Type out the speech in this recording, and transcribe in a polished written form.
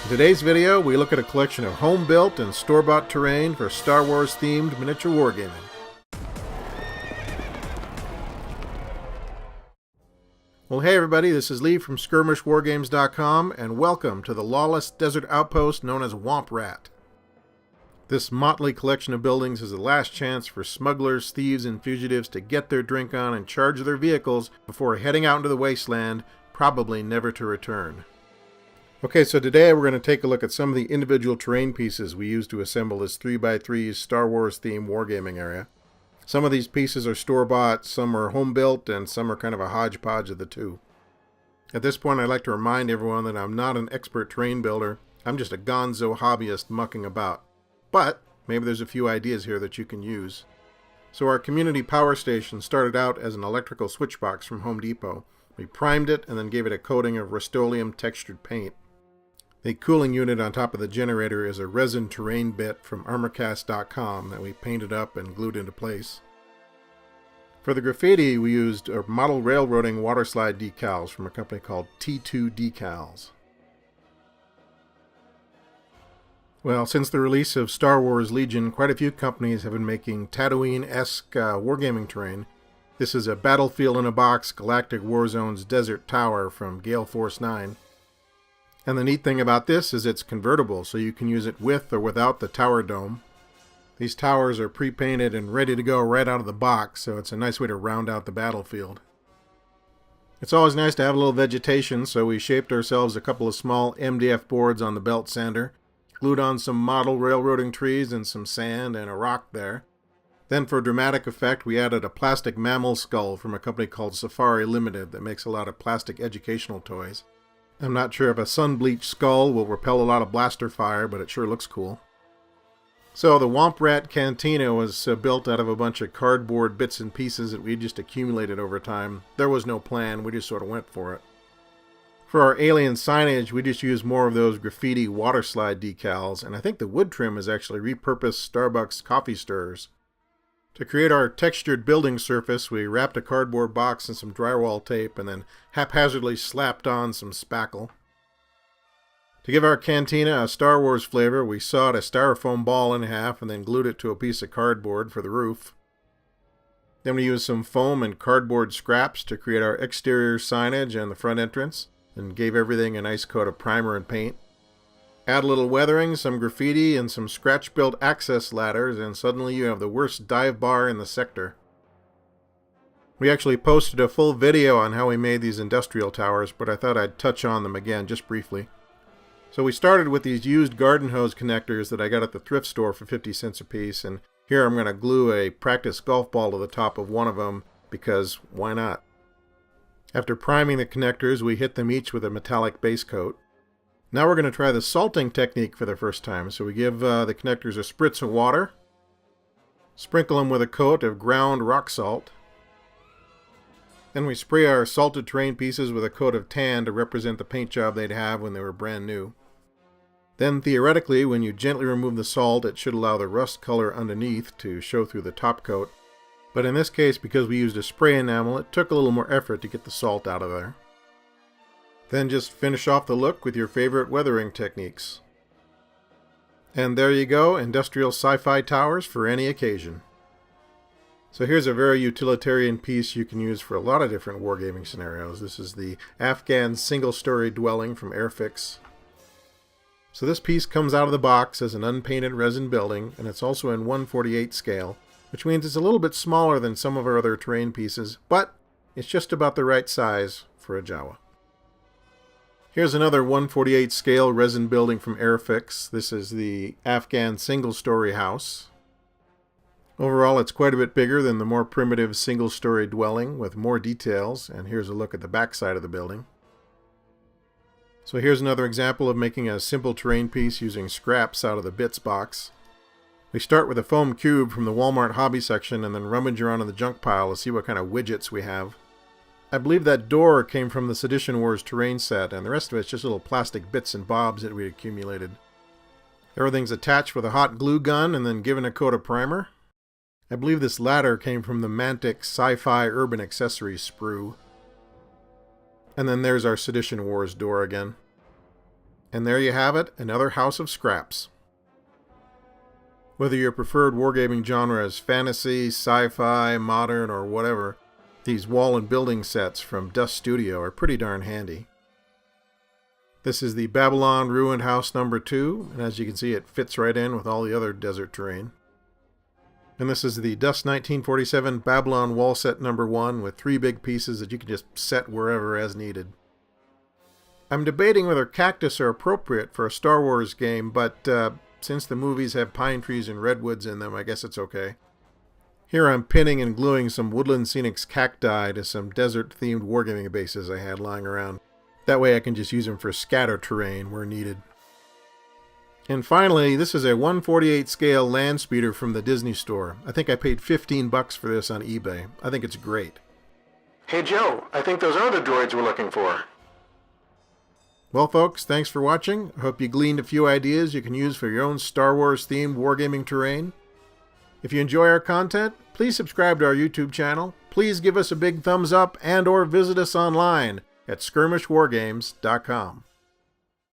In today's video, we look at a collection of home-built and store-bought terrain for Star Wars-themed miniature wargaming. Well, hey everybody, this is Lee from SkirmishWargames.com, and welcome to the lawless desert outpost known as Womp Rat. This motley collection of buildings is the last chance for smugglers, thieves, and fugitives to get their drink on and charge their vehicles before heading out into the wasteland, probably never to return. Okay, so today we're going to take a look at some of the individual terrain pieces we use to assemble this 3x3 Star Wars themed wargaming area. Some of these pieces are store-bought, some are home-built, and some are kind of a hodgepodge of the two. At this point, I'd like to remind everyone that I'm not an expert terrain builder. I'm just a gonzo hobbyist mucking about. But maybe there's a few ideas here that you can use. So our community power station started out as an electrical switch box from Home Depot. We primed it and then gave it a coating of Rust-Oleum textured paint. The cooling unit on top of the generator is a resin terrain bit from armorcast.com that we painted up and glued into place. For the graffiti, we used model railroading waterslide decals from a company called T2 Decals. Well, since the release of Star Wars Legion, quite a few companies have been making Tatooine-esque wargaming terrain. This is a Battlefield in a Box Galactic Warzone's Desert Tower from Gale Force 9. And the neat thing about this is it's convertible, so you can use it with or without the tower dome. These towers are pre-painted and ready to go right out of the box, so it's a nice way to round out the battlefield. It's always nice to have a little vegetation, so we shaped ourselves a couple of small MDF boards on the belt sander, glued on some model railroading trees and some sand and a rock there. Then for dramatic effect, we added a plastic mammal skull from a company called Safari Limited that makes a lot of plastic educational toys. I'm not sure if a sun-bleached skull will repel a lot of blaster fire, but it sure looks cool. So the Womp Rat Cantina was built out of a bunch of cardboard bits and pieces that we just accumulated over time. There was no plan, we just sort of went for it. For our alien signage, we just used more of those graffiti waterslide decals, and I think the wood trim is actually repurposed Starbucks coffee stirrers. To create our textured building surface, we wrapped a cardboard box in some drywall tape and then haphazardly slapped on some spackle. To give our cantina a Star Wars flavor, we sawed a styrofoam ball in half and then glued it to a piece of cardboard for the roof. Then we used some foam and cardboard scraps to create our exterior signage and the front entrance, and gave everything a nice coat of primer and paint. Add a little weathering, some graffiti, and some scratch-built access ladders, and suddenly you have the worst dive bar in the sector. We actually posted a full video on how we made these industrial towers, but I thought I'd touch on them again just briefly. So we started with these used garden hose connectors that I got at the thrift store for 50 cents a piece, and here I'm going to glue a practice golf ball to the top of one of them, because why not? After priming the connectors, we hit them each with a metallic base coat. Now we're going to try the salting technique for the first time. So we give the connectors a spritz of water, sprinkle them with a coat of ground rock salt. Then we spray our salted terrain pieces with a coat of tan to represent the paint job they'd have when they were brand new. Then theoretically, when you gently remove the salt, it should allow the rust color underneath to show through the top coat. But in this case, because we used a spray enamel, it took a little more effort to get the salt out of there. Then just finish off the look with your favorite weathering techniques. And there you go, industrial sci-fi towers for any occasion. So here's a very utilitarian piece you can use for a lot of different wargaming scenarios. This is the Afghan single-story dwelling from Airfix. So this piece comes out of the box as an unpainted resin building, and it's also in 1/48 scale, which means it's a little bit smaller than some of our other terrain pieces, but it's just about the right size for a Jawa. Here's another 1/48 scale resin building from Airfix. This is the Afghan single-story house. Overall, it's quite a bit bigger than the more primitive single-story dwelling with more details, and here's a look at the back side of the building. So here's another example of making a simple terrain piece using scraps out of the bits box. We start with a foam cube from the Walmart hobby section and then rummage around in the junk pile to see what kind of widgets we have. I believe that door came from the Sedition Wars terrain set, and the rest of it's just little plastic bits and bobs that we accumulated. Everything's attached with a hot glue gun and then given a coat of primer. I believe this ladder came from the Mantic Sci-Fi Urban Accessories sprue. And then there's our Sedition Wars door again. And there you have it, another house of scraps. Whether your preferred wargaming genre is fantasy, sci-fi, modern, or whatever, these wall and building sets from Dust Studio are pretty darn handy. This is the Babylon Ruined House number 2, and as you can see it fits right in with all the other desert terrain. And this is the Dust 1947 Babylon wall set number 1 with 3 big pieces that you can just set wherever as needed. I'm debating whether cactus are appropriate for a Star Wars game, but since the movies have pine trees and redwoods in them, I guess it's okay. Here I'm pinning and gluing some Woodland Scenics cacti to some desert-themed wargaming bases I had lying around. That way I can just use them for scatter terrain where needed. And finally, this is a 1/48 scale land speeder from the Disney Store. I think I paid $15 for this on eBay. I think it's great. Hey Joe, I think those are the droids we're looking for. Well folks, thanks for watching. I hope you gleaned a few ideas you can use for your own Star Wars themed wargaming terrain. If you enjoy our content, please subscribe to our YouTube channel. Please give us a big thumbs up and or visit us online at skirmishwargames.com.